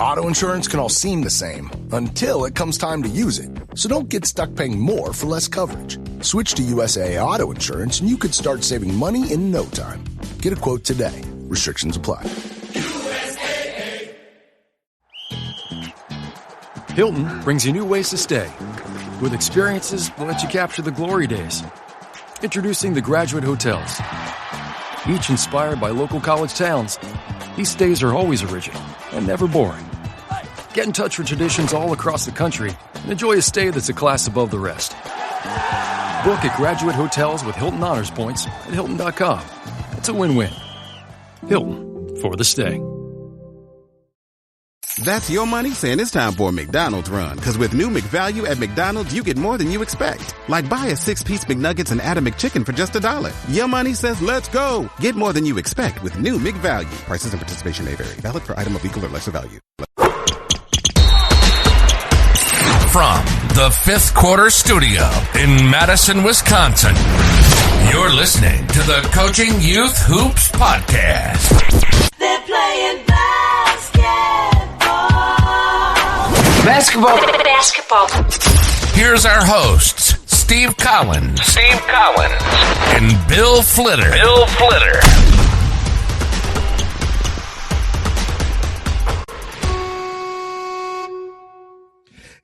Auto insurance can all seem the same until it comes time to use it. So don't get stuck paying more for less coverage. Switch to USAA Auto Insurance and you could start saving money in no time. Get a quote today. Restrictions apply. USAA. Hilton brings you new ways to stay. With experiences that let you capture the glory days. Introducing the Graduate Hotels. Each inspired by local college towns, these stays are always original and never boring. Get in touch with traditions all across the country and enjoy a stay that's a class above the rest. Book at Graduate Hotels with Hilton Honors Points at Hilton.com. It's a win-win. Hilton, for the stay. That's your money saying it's time for a McDonald's run. Because with new McValue at McDonald's, you get more than you expect. Like buy a 6-piece McNuggets and add a McChicken for just $1. Your money says let's go. Get more than you expect with new McValue. Prices and participation may vary. Valid for item of equal or lesser value. From the Fifth Quarter Studio in Madison, Wisconsin, you're listening to the Coaching Youth Hoops Podcast. They're playing basketball. Here's our hosts, Steve Collins, and Bill Flitter.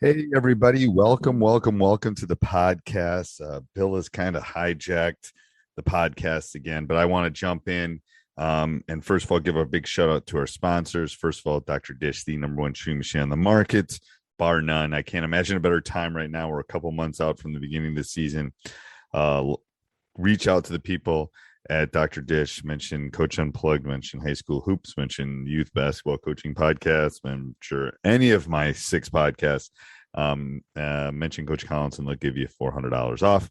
Hey, everybody. Welcome to the podcast. Bill has kind of hijacked the podcast again, but I want to jump in and first of all, give a big shout out to our sponsors. First of all, Dr. Dish, the number one shooting machine on the market, bar none. I can't imagine a better time right now. We're a couple months out from the beginning of the season. Reach out to the people at Dr. Dish, mention Coach Unplugged, mention High School Hoops, mention Youth Basketball Coaching Podcast, I'm sure any of my 6 podcasts, mention Coach Collins and they'll give you $400 off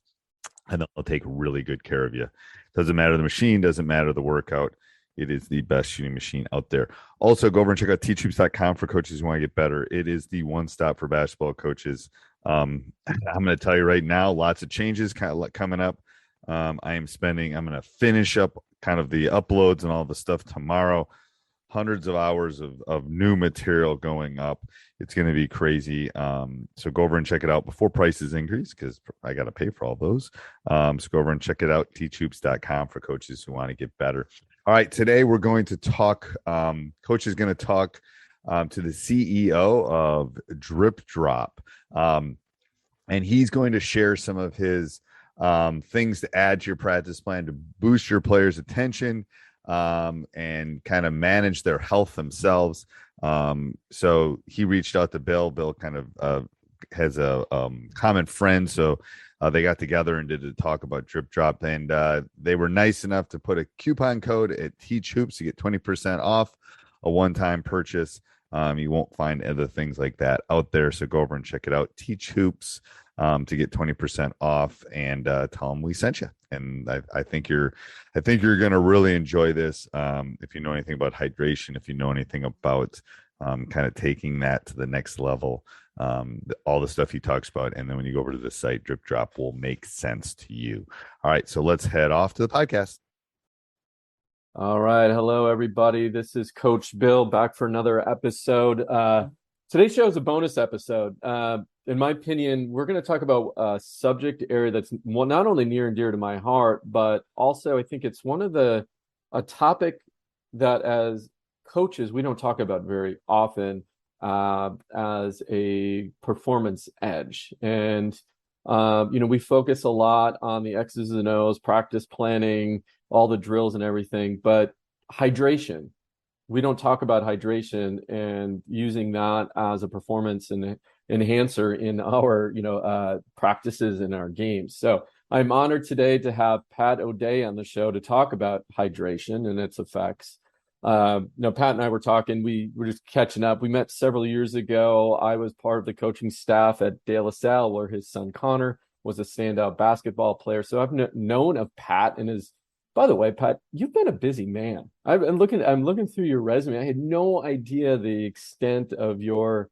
and they'll take really good care of you. Doesn't matter the machine, doesn't matter the workout. It is the best shooting machine out there. Also, go over and check out teachhoops.com for coaches who want to get better. It is the one stop for basketball coaches. I'm going to tell you right now, lots of changes coming up. I'm going to finish up kind of the uploads and all the stuff tomorrow. Hundreds of hours of new material going up. It's going to be crazy. So go over and check it out before prices increase because I got to pay for all those. So go over and check it out, teachhoops.com for coaches who want to get better. All right, today we're going to talk, Coach is going to talk to the CEO of DripDrop. And he's going to share some of his things to add to your practice plan to boost your players' attention and kind of manage their health themselves. So he reached out to Bill. Bill kind of has a common friend, so they got together and did a talk about DripDrop, and they were nice enough to put a coupon code at Teach Hoops to get 20% off a one-time purchase. You won't find other things like that out there, so go over and check it out. Teach Hoops to get 20% off, and tell them we sent you. And I think you're going to really enjoy this. If you know anything about hydration, if you know anything about kind of taking that to the next level, all the stuff he talks about, and then when you go over to the site, DripDrop will make sense to you. All right, so let's head off to the podcast. All right. Hello, everybody. This is Coach Bill back for another episode. Today's show is a bonus episode. In my opinion, we're going to talk about a subject area that's not only near and dear to my heart, but also I think it's a topic that as coaches, we don't talk about very often as a performance edge. And, we focus a lot on the X's and O's, practice planning, all the drills and everything, but hydration, we don't talk about hydration and using that as a performance and enhancer in our, practices in our games. So I'm honored today to have Pat O'Day on the show to talk about hydration and its effects. Pat and I were talking, we were just catching up. We met several years ago. I was part of the coaching staff at De La Salle, where his son Connor was a standout basketball player. So I've known of Pat and his. By the way, Pat, you've been a busy man. I'm looking through your resume. I had no idea the extent of your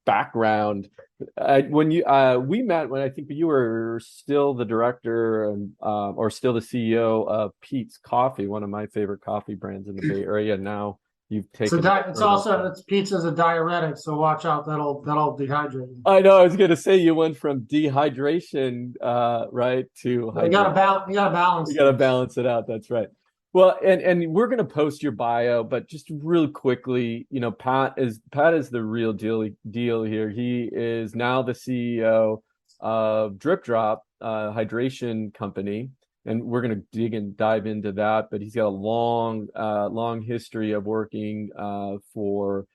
background. When we met when I think you were still the director or still the CEO of Peet's Coffee, one of my favorite coffee brands in the Bay Area. Now you've taken. It's pizza's a diuretic, so watch out. That'll dehydrate you. I know. I was going to say you went from dehydration, right, to you gotta balance. You got to balance it out. That's right. Well, and we're going to post your bio, but just really quickly, Pat is the real deal here. He is now the CEO of DripDrop Hydration Company, and we're going to dive into that. But he's got a long history of working for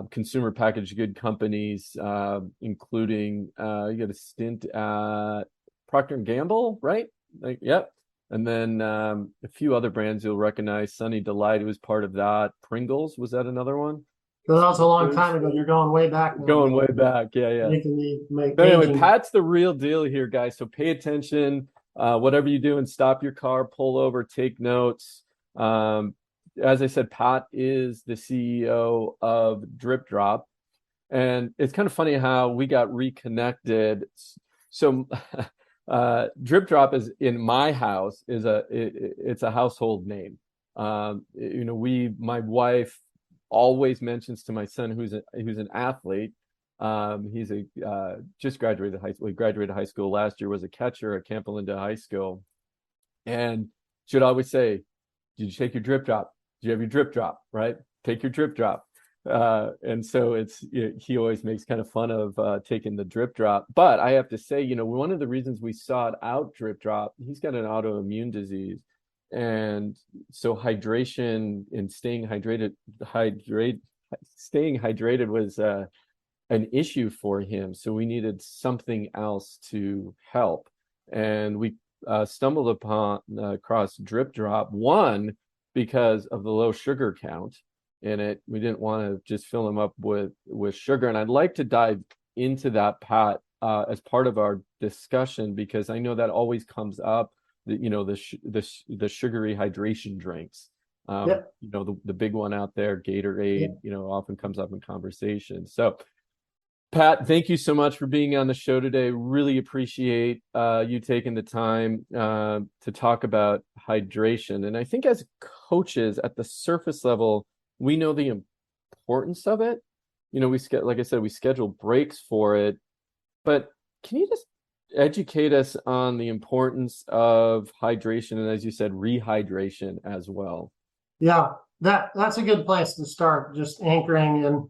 consumer packaged good companies, including you got a stint at Procter & Gamble, right? Yep. And then a few other brands you'll recognize. Sunny Delight was part of that. Pringles, was that another one? That was a long time ago. You're going way back now. Going way back, yeah. But anyway, Pat's the real deal here, guys. So pay attention. Whatever you do, and stop your car, pull over, take notes. As I said, Pat is the CEO of DripDrop. And it's kind of funny how we got reconnected. So DripDrop is in my house it's a household name. My wife always mentions to my son who's an athlete. He's just graduated high school. He graduated high school last year, was a catcher at Camp Linda High School, and she'd always say, "Did you take your drip drop? Did you have your drip drop? Right? Take your drip drop." And so he always makes kind of fun of taking the drip drop. But I have to say, one of the reasons we sought out DripDrop, he's got an autoimmune disease. And so hydration and staying hydrated was an issue for him. So we needed something else to help. And we stumbled across DripDrop, one, because of the low sugar count in it. We didn't want to just fill them up with sugar. And I'd like to dive into that, Pat, as part of our discussion, because I know that always comes up, the sugary hydration drinks. Yep. The big one out there, Gatorade, often comes up in conversation. So Pat, thank you so much for being on the show today. Really appreciate you taking the time to talk about hydration. And I think as coaches at the surface level, we know the importance of it. Like I said, we schedule breaks for it. But can you just educate us on the importance of hydration and, as you said, rehydration as well? Yeah, that's a good place to start, just anchoring in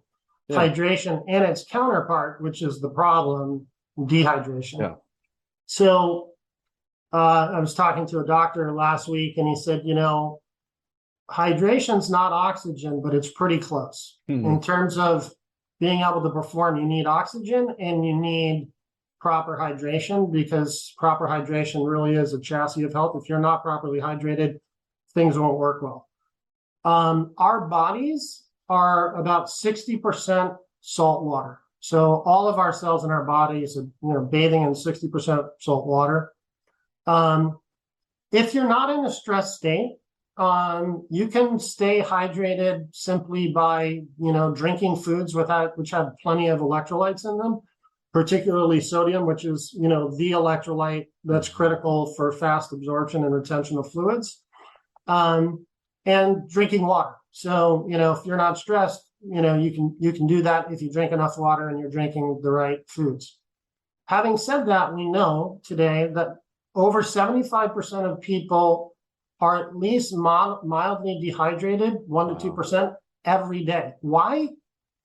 hydration and its counterpart, which is the problem, dehydration. Yeah. So I was talking to a doctor last week, and he said, hydration's not oxygen, but it's pretty close. In terms of being able to perform. You need oxygen and you need proper hydration, because proper hydration really is a chassis of health. If you're not properly hydrated, things won't work well. Our bodies are about 60% salt water. So all of our cells in our bodies are bathing in 60% salt water. If you're not in a stress state, you can stay hydrated simply by drinking foods which have plenty of electrolytes in them, particularly sodium, which is the electrolyte that's critical for fast absorption and retention of fluids, and drinking water. So if you're not stressed, you can do that if you drink enough water and you're drinking the right foods. Having said that, we know today that over 75% of people are at least mildly dehydrated, 1% to 2% every day. Why?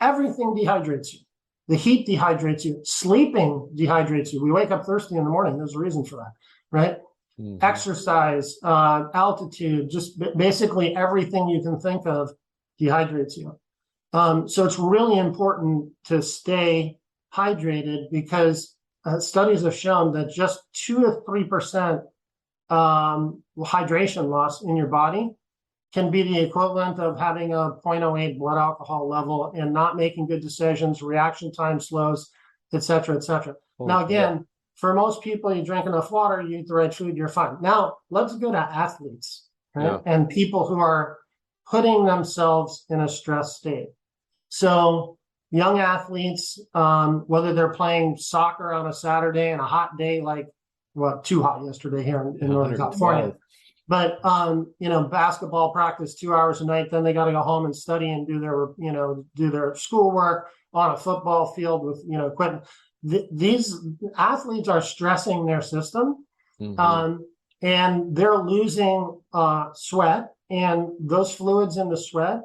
Everything dehydrates you. The heat dehydrates you. Sleeping dehydrates you. We wake up thirsty in the morning. There's a reason for that, right? Mm-hmm. Exercise, altitude, just basically everything you can think of dehydrates you. So it's really important to stay hydrated, because studies have shown that just 2 to 3% hydration loss in your body can be the equivalent of having a 0.08 blood alcohol level and not making good decisions, reaction time slows, et cetera, et cetera. Now, again, for most people, you drink enough water, you eat the right food, you're fine. Now, let's go to athletes, right? And people who are putting themselves in a stress state. So young athletes, whether they're playing soccer on a Saturday and a hot day, like too hot yesterday here in Northern California. But basketball practice 2 hours a night, then they got to go home and study and do their schoolwork on a football field with equipment. These athletes are stressing their system, and they're losing sweat, and those fluids in the sweat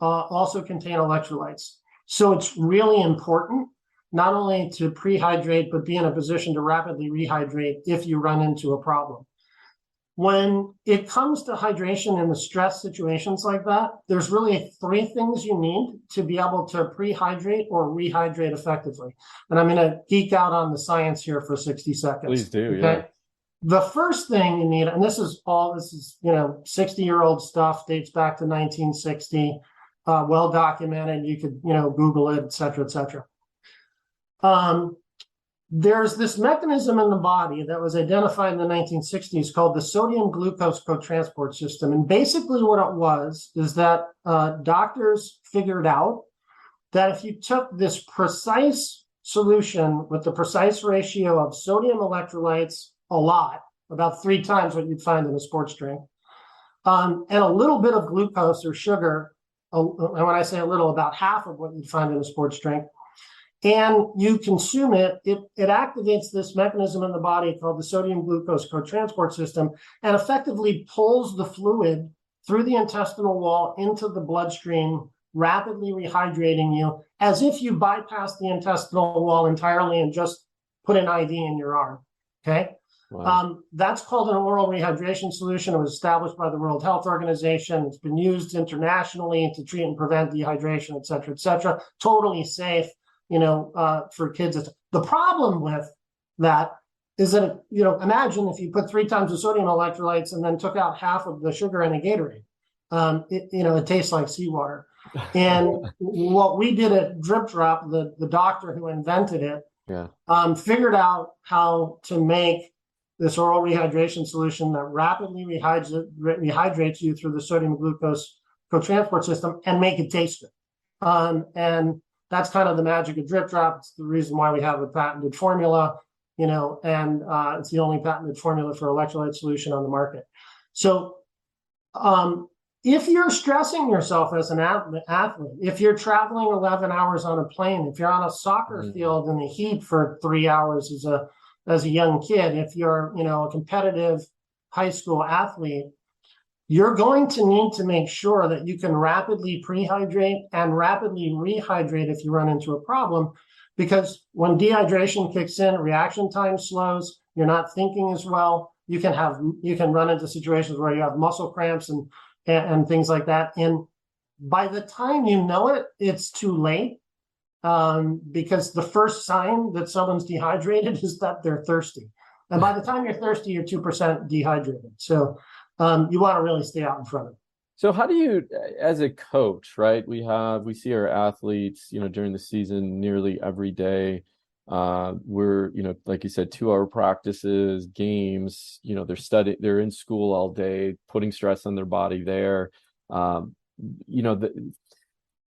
also contain electrolytes. So it's really important not only to prehydrate, but be in a position to rapidly rehydrate if you run into a problem. When it comes to hydration in the stress situations like that, there's really 3 things you need to be able to prehydrate or rehydrate effectively. And I'm going to geek out on the science here for 60 seconds. Please do, okay? yeah. The first thing you need, and this is 60-year-old stuff, dates back to 1960, well documented. You could, Google it, et cetera, et cetera. There's this mechanism in the body that was identified in the 1960s called the sodium glucose cotransport system. And basically what it was is that doctors figured out that if you took this precise solution with the precise ratio of sodium electrolytes, a lot, about 3 times what you'd find in a sports drink, and a little bit of glucose or sugar, and when I say a little, about half of what you'd find in a sports drink, and you consume it, it activates this mechanism in the body called the sodium glucose cotransport system, and effectively pulls the fluid through the intestinal wall into the bloodstream, rapidly rehydrating you, as if you bypassed the intestinal wall entirely and just put an IV in your arm. Okay. Wow. That's called an oral rehydration solution. It was established by the World Health Organization. It's been used internationally to treat and prevent dehydration, et cetera, et cetera. Totally safe, for kids. The problem with that is that, imagine if you put 3 times the sodium electrolytes and then took out half of the sugar in a Gatorade. It tastes like seawater. And what we did at DripDrop, the doctor who invented it, figured out how to make this oral rehydration solution that rapidly rehydrates you through the sodium glucose cotransport system and make it taste good. And that's kind of the magic of DripDrop. It's the reason why we have a patented formula, and it's the only patented formula for electrolyte solution on the market. So if you're stressing yourself as an athlete, if you're traveling 11 hours on a plane, if you're on a soccer field in the heat for 3 hours as a young kid, if you're, a competitive high school athlete, you're going to need to make sure that you can rapidly prehydrate and rapidly rehydrate if you run into a problem, because when dehydration kicks in, reaction time slows, you're not thinking as well. You can run into situations where you have muscle cramps and things like that. And by the time you know it, it's too late. Because the first sign that someone's dehydrated is that they're thirsty. And by the time you're thirsty, you're 2% dehydrated. So you want to really stay out in front of it. So how do you, as a coach, right? We see our athletes, during the season nearly every day. We're, like you said, 2-hour practices, games, they're in school all day, putting stress on their body there.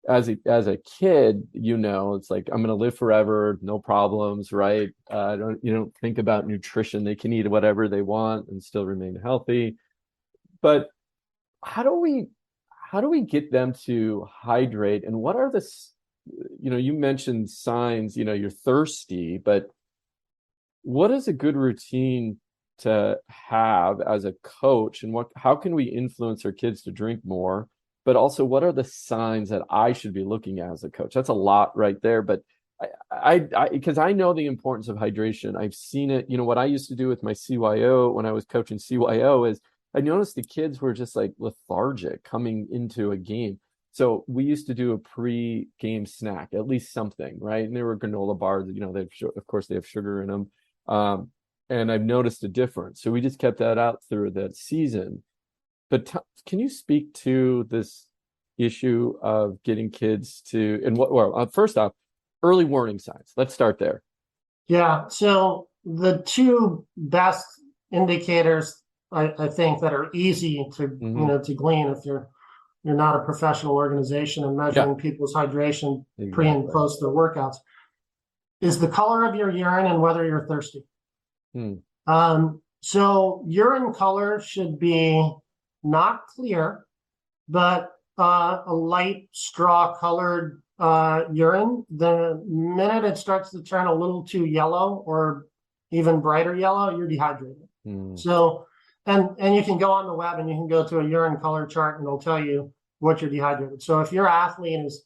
As a kid, it's like, I'm going to live forever, no problems, right? You don't think about nutrition. They can eat whatever they want and still remain healthy. But how do we get them to hydrate? And what are you mentioned signs, you're thirsty, but what is a good routine to have as a coach, and how can we influence our kids to drink more? But also, what are the signs that I should be looking at as a coach? That's a lot right there. But because I know the importance of hydration. I've seen it. What I used to do with my CYO when I was coaching CYO is I noticed the kids were just like lethargic coming into a game. So we used to do a pre-game snack, at least something, right? And there were granola bars. Of course, they have sugar in them. And I've noticed a difference. So we just kept that out through the season. But can you speak to this issue of getting kids to, and first off, early warning signs? Let's start there. Yeah. So the 2 best indicators, I think, that are easy to, to glean if you're not a professional organization and measuring people's hydration pre and post their workouts, is the color of your urine and whether you're thirsty. So urine color should be not clear, but a light straw colored urine. The minute it starts to turn a little too yellow or even brighter yellow, you're dehydrated. So, and you can go on the web and you can go to a urine color chart and it'll tell you what you're dehydrated. So if your athlete is,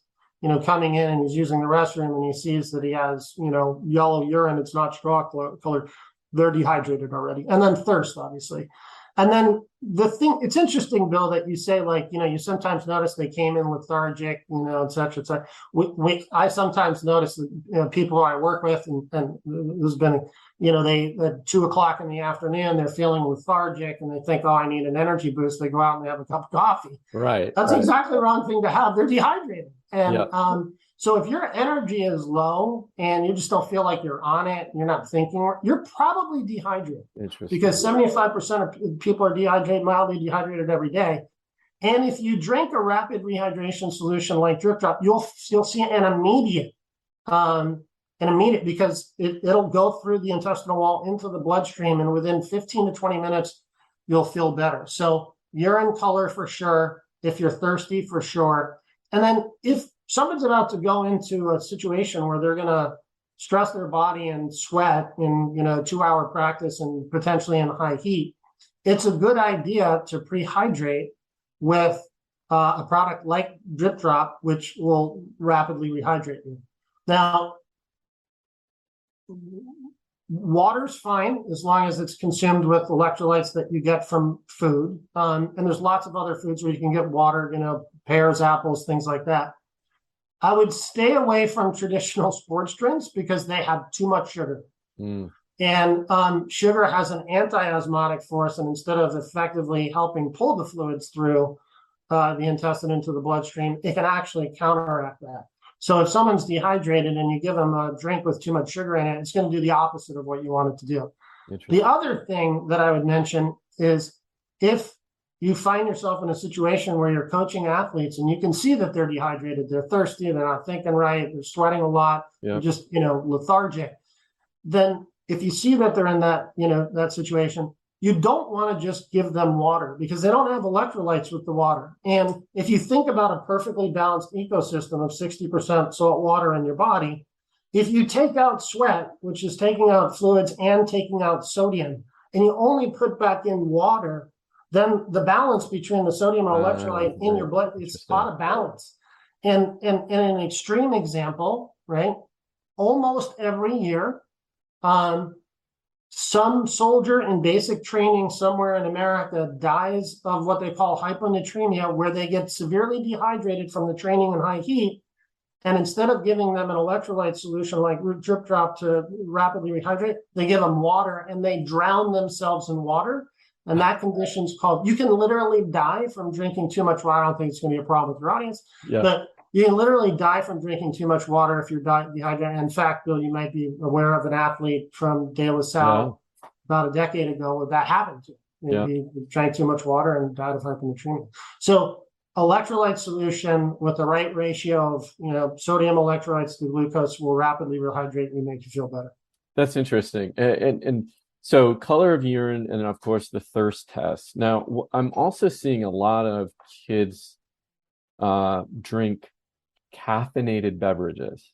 coming in and he's using the restroom and he sees that he has, yellow urine, it's not straw colored, they're dehydrated already. And then thirst, obviously. And then it's interesting, Bill, that you say, you sometimes notice they came in lethargic, et cetera, et cetera. I sometimes notice that, people I work with, and there's been, they at 2:00 in the afternoon, they're feeling lethargic and they think, oh, I need an energy boost. They go out and they have a cup of coffee. Right. That's exactly the wrong thing to have. They're dehydrated. And so if your energy is low and you just don't feel like you're on it, and you're not thinking, you're probably dehydrated. Interesting. Because 75% of people are dehydrated, mildly dehydrated every day. And if you drink a rapid rehydration solution like DripDrop, you'll see an immediate, because it'll go through the intestinal wall into the bloodstream, and within 15 to 20 minutes, you'll feel better. So urine color for sure, if you're thirsty for sure. And then if someone's about to go into a situation where they're going to stress their body and sweat in 2-hour practice and potentially in high heat, it's a good idea to prehydrate with a product like DripDrop, which will rapidly rehydrate you. Now, water's fine as long as it's consumed with electrolytes that you get from food. And there's lots of other foods where you can get water, pears, apples, things like that. I would stay away from traditional sports drinks because they have too much sugar. And sugar has an anti-osmotic force, and instead of effectively helping pull the fluids through the intestine into the bloodstream, it can actually counteract that. So if someone's dehydrated and you give them a drink with too much sugar in it, it's going to do the opposite of what you want it to do. The other thing that I would mention is if you find yourself in a situation where you're coaching athletes and you can see that they're dehydrated, they're thirsty, they're not thinking right, they're sweating a lot, they're just, lethargic, then if you see that they're in that, that situation, you don't want to just give them water because they don't have electrolytes with the water. And if you think about a perfectly balanced ecosystem of 60% salt water in your body, if you take out sweat, which is taking out fluids and taking out sodium, and you only put back in water, then the balance between the sodium and electrolyte in your blood is out of balance. And in an extreme example, right, almost every year, some soldier in basic training somewhere in America dies of what they call hyponatremia, where they get severely dehydrated from the training in high heat. And instead of giving them an electrolyte solution like DripDrop to rapidly rehydrate, they give them water and they drown themselves in water. And that condition's called, you can literally die from drinking too much water. I don't think it's going to be a problem with your audience, but you can literally die from drinking too much water if you're dehydrated. In fact, Bill, you might be aware of an athlete from De La Salle about a decade ago where that happened to. He drank too much water and died of hyponatremia. So electrolyte solution with the right ratio of sodium electrolytes to glucose will rapidly rehydrate and make you feel better. That's interesting. And so color of urine and of course the thirst test. Now I'm also seeing a lot of kids drink caffeinated beverages,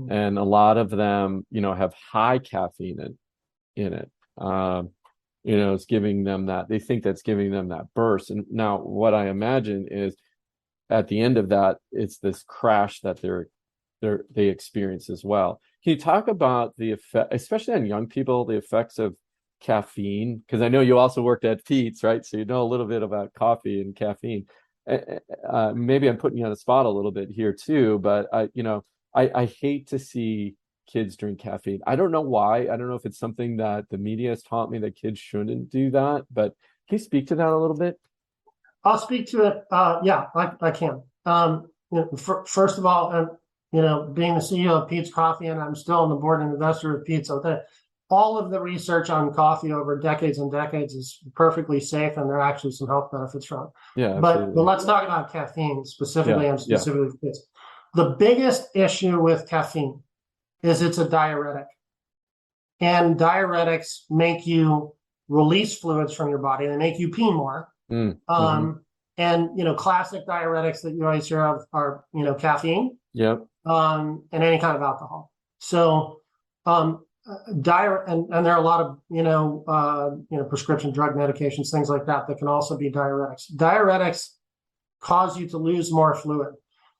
and a lot of them have high caffeine in it. It's giving them that, they think that's giving them that burst. And now what I imagine is at the end of that, it's this crash that they experience as well. Can you talk about the effect, especially on young people, the effects of caffeine? Because I know you also worked at Peet's, right? So you know a little bit about coffee and caffeine. Maybe I'm putting you on the spot a little bit here too, but I hate to see kids drink caffeine. I don't know why. I don't know if it's something that the media has taught me that kids shouldn't do that, but can you speak to that a little bit? I'll speak to it. I can. First of all, being the CEO of Peet's Coffee, and I'm still on the board and investor of Peet's, so all of the research on coffee over decades and decades is perfectly safe, and there are actually some health benefits from it. But let's talk about caffeine specifically, and specifically for kids. The biggest issue with caffeine is it's a diuretic, and diuretics make you release fluids from your body. They make you pee more. And, classic diuretics that you always hear of are, caffeine. Yep. And any kind of alcohol. So, and there are a lot of, prescription drug medications, things like that can also be diuretics. Diuretics cause you to lose more fluid.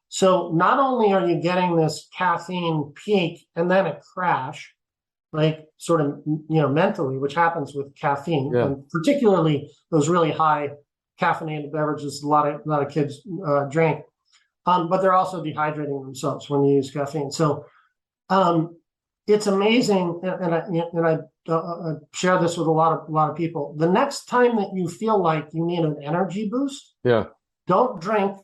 So not only are you getting this caffeine peak and then a crash, like sort of, mentally, which happens with caffeine, and particularly those really high caffeinated beverages a lot of kids drink, but they're also dehydrating themselves when you use caffeine. So it's amazing, and I share this with a lot of people. The next time that you feel like you need an energy boost, don't drink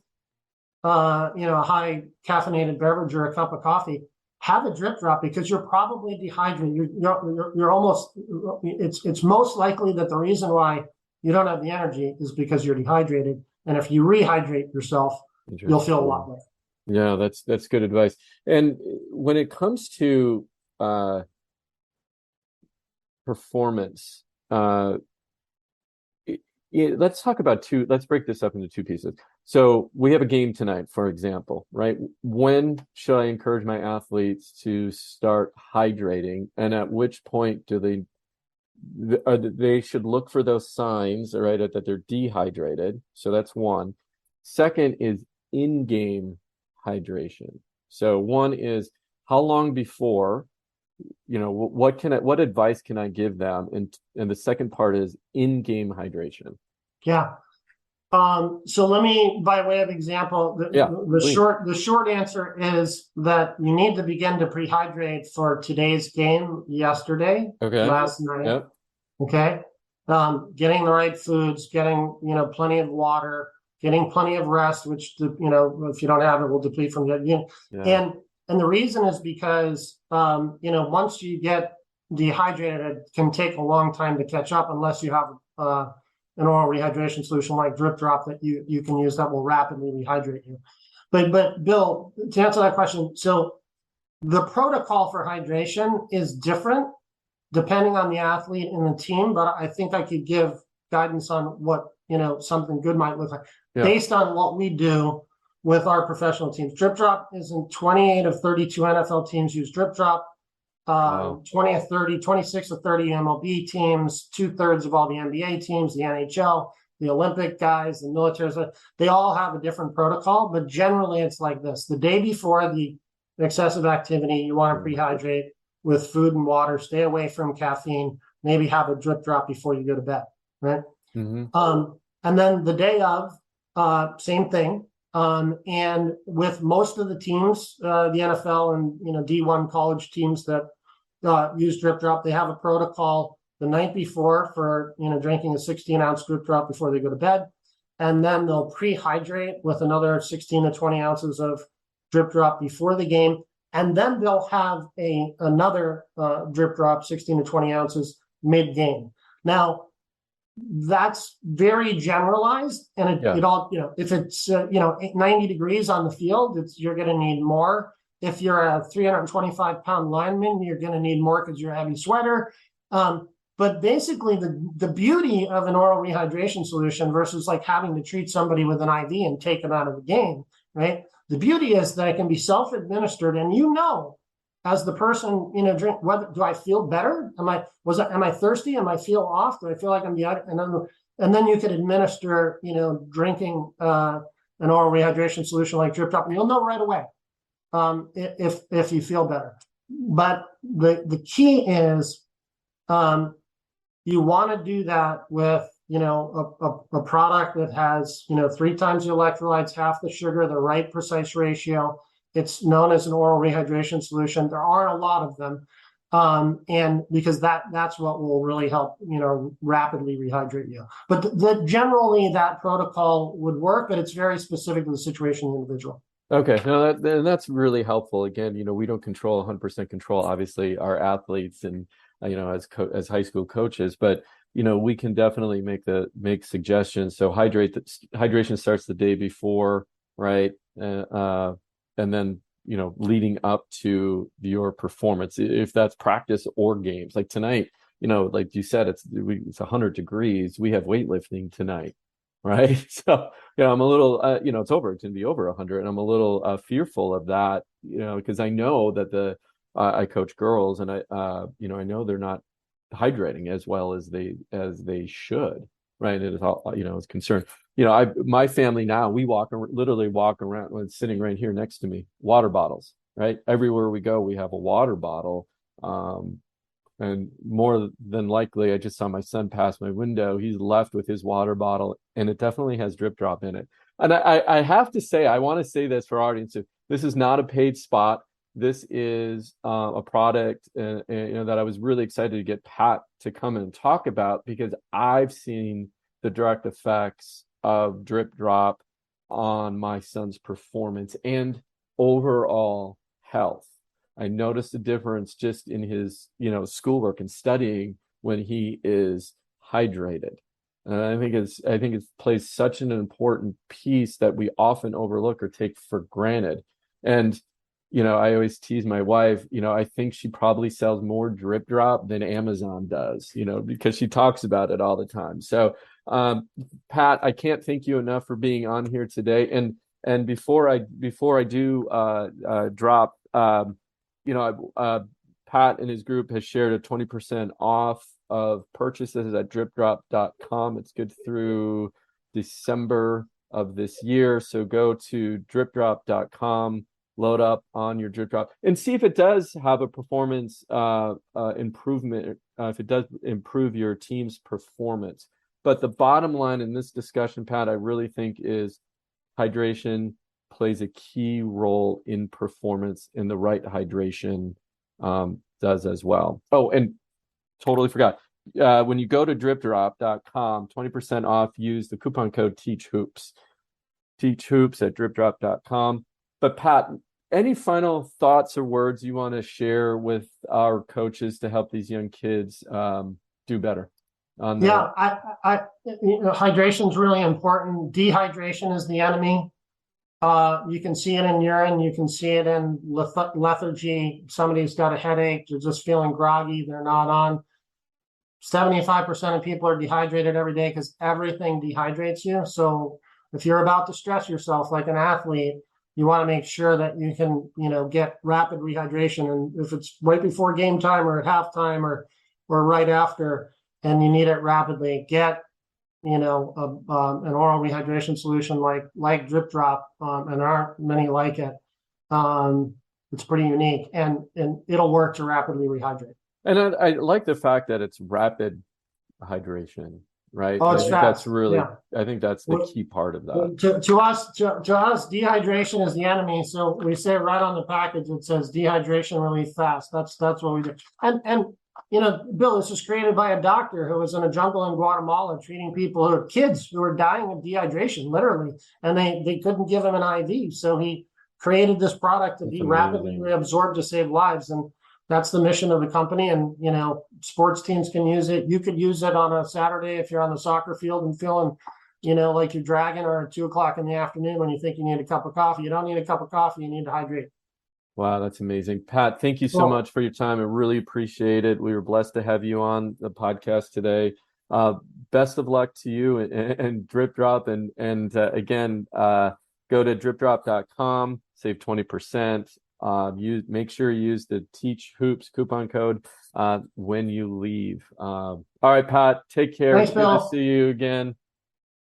a high caffeinated beverage or a cup of coffee. Have a drip drop, because you're probably dehydrated. You're almost, it's most likely that the reason why you don't have the energy is because you're dehydrated. And if you rehydrate yourself, you'll feel a lot better. Yeah, that's good advice. And when it comes to performance, let's break this up into two pieces. So we have a game tonight, for example, right? When should I encourage my athletes to start hydrating, and at which point do they should look for those signs, right, that they're dehydrated? So that's one. Second is in-game hydration. So one is, how long before, what advice can I give them? And the second part is in-game hydration. Yeah. So let me, by way of example, the short answer is that you need to begin to prehydrate for today's game last night. Yep. Okay. Getting the right foods, getting, plenty of water, getting plenty of rest, which, if you don't have it, will deplete from the, and the reason is because, once you get dehydrated, it can take a long time to catch up unless you have, an oral rehydration solution like DripDrop that you can use that will rapidly rehydrate you. But Bill, to answer that question, so the protocol for hydration is different depending on the athlete and the team, but I think I could give guidance on what, something good might look like based on what we do with our professional teams. DripDrop is in 28 of 32 NFL teams use DripDrop. 20 of 30, 26 of 30 MLB teams, 2/3 of all the NBA teams, the NHL, the Olympic guys, the military, they all have a different protocol, but generally it's like this. The day before the excessive activity, you want to prehydrate with food and water, stay away from caffeine, maybe have a drip drop before you go to bed, right? And then the day of, same thing. And with most of the teams, the NFL and, D1 college teams that use DripDrop, they have a protocol the night before for, drinking a 16-ounce DripDrop before they go to bed. And then they'll prehydrate with another 16 to 20 ounces of DripDrop before the game. And then they'll have another DripDrop, 16 to 20 ounces mid-game. Now, that's very generalized, and it all, if it's 90 degrees on the field, you're going to need more. If you're a 325-pound lineman, you're going to need more because you're a heavy sweater. But basically, the beauty of an oral rehydration solution versus like having to treat somebody with an IV and take them out of the game, right? The beauty is that it can be self-administered, and as the person, drink, what do I feel better? Am I thirsty? Am I feel off? Do I feel like I'm dehydrated? And then you could administer, drinking an oral rehydration solution like DripDrop, and you'll know right away if you feel better. But the key is you want to do that with a product that has 3 times the electrolytes, half the sugar, the right precise ratio. It's known as an oral rehydration solution. There aren't a lot of them. And because that's what will really help, rapidly rehydrate you. But generally that protocol would work, but it's very specific to the situation of the individual. Okay, no, that's really helpful. Again, we don't control 100% control, obviously, our athletes and, as high school coaches, but, we can definitely make suggestions. So hydration starts the day before, right? And then, leading up to your performance, if that's practice or games. Like tonight, like you said, it's 100 degrees. We have weightlifting tonight, right? So, I'm a little, it's going to be over 100, and I'm a little fearful of that, because I know that I coach girls, and I know they're not hydrating as well as they should, right? It is all, is concerned. My family now, we literally walk around, when it's sitting right here next to me, water bottles, right? Everywhere we go, we have a water bottle. And more than likely, I just saw my son pass my window. He's left with his water bottle, and it definitely has DripDrop in it. And I have to say, I want to say this for our audience. This is not a paid spot. This is a product that I was really excited to get Pat to come and talk about, because I've seen the direct effects of DripDrop on my son's performance and overall health. I noticed a difference just in his, schoolwork and studying when he is hydrated. And I think it plays such an important piece that we often overlook or take for granted. And I always tease my wife, I think she probably sells more DripDrop than Amazon does, because she talks about it all the time. So, Pat, I can't thank you enough for being on here today. And before I do drop, Pat and his group has shared a 20% off of purchases at DripDrop.com. It's good through December of this year. So go to DripDrop.com. Load up on your DripDrop and see if it does have a performance improvement, if it does improve your team's performance. But the bottom line in this discussion, Pat, I really think is hydration plays a key role in performance, and the right hydration does as well. Oh, and totally forgot. When you go to DripDrop.com, 20% off, use the coupon code TEACHHOOPS. TEACHHOOPS at DripDrop.com. But Pat, any final thoughts or words you want to share with our coaches to help these young kids do better? Hydration is really important. Dehydration is the enemy. You can see it in urine. You can see it in lethargy. Somebody's got a headache. They're just feeling groggy. They're not on. 75% of people are dehydrated every day because everything dehydrates you. So if you're about to stress yourself like an athlete, you want to make sure that you can, get rapid rehydration. And if it's right before game time or at halftime or right after, and you need it rapidly, get, an oral rehydration solution like DripDrop, and there aren't many like it. It's pretty unique, and it'll work to rapidly rehydrate. And I like the fact that it's rapid hydration. Right. Oh, it's fast. That's really, I think that's the key part of that. To us, dehydration is the enemy. So we say right on the package, it says dehydration relief fast. That's what we do. And Bill, this was created by a doctor who was in a jungle in Guatemala treating kids who were dying of dehydration, literally, and they couldn't give him an IV. So he created this product to be rapidly reabsorbed to save lives. And that's the mission of the company. And, sports teams can use it. You could use it on a Saturday if you're on the soccer field and feeling, like you're dragging, or at 2:00 in the afternoon when you think you need a cup of coffee. You don't need a cup of coffee. You need to hydrate. Wow, that's amazing. Pat, thank you so much for your time. I really appreciate it. We were blessed to have you on the podcast today. Best of luck to you and DripDrop. And again, go to DripDrop.com, save 20%. Make sure you use the TEACHHOOPS coupon code when you leave. All right, Pat, take care. Thanks, Bill. Good to see you again.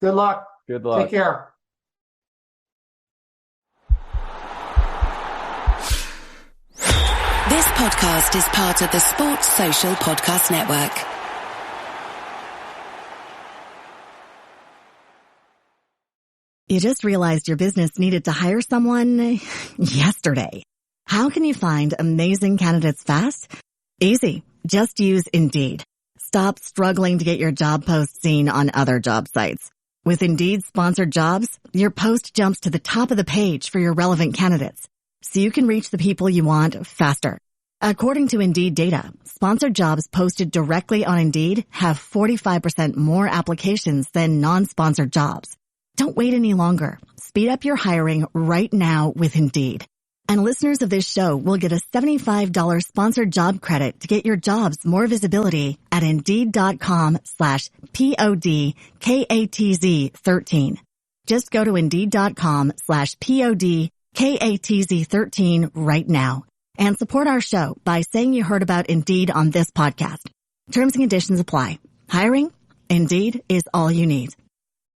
Good luck. Good luck. Take care. This podcast is part of the Sports Social Podcast Network. You just realized your business needed to hire someone yesterday. How can you find amazing candidates fast? Easy. Just use Indeed. Stop struggling to get your job post seen on other job sites. With Indeed sponsored jobs, your post jumps to the top of the page for your relevant candidates, so you can reach the people you want faster. According to Indeed data, sponsored jobs posted directly on Indeed have 45% more applications than non-sponsored jobs. Don't wait any longer. Speed up your hiring right now with Indeed. And listeners of this show will get a $75 sponsored job credit to get your jobs more visibility at Indeed.com/PODKATZ13. Just go to Indeed.com/PODKATZ13 right now and support our show by saying you heard about Indeed on this podcast. Terms and conditions apply. Hiring? Indeed is all you need.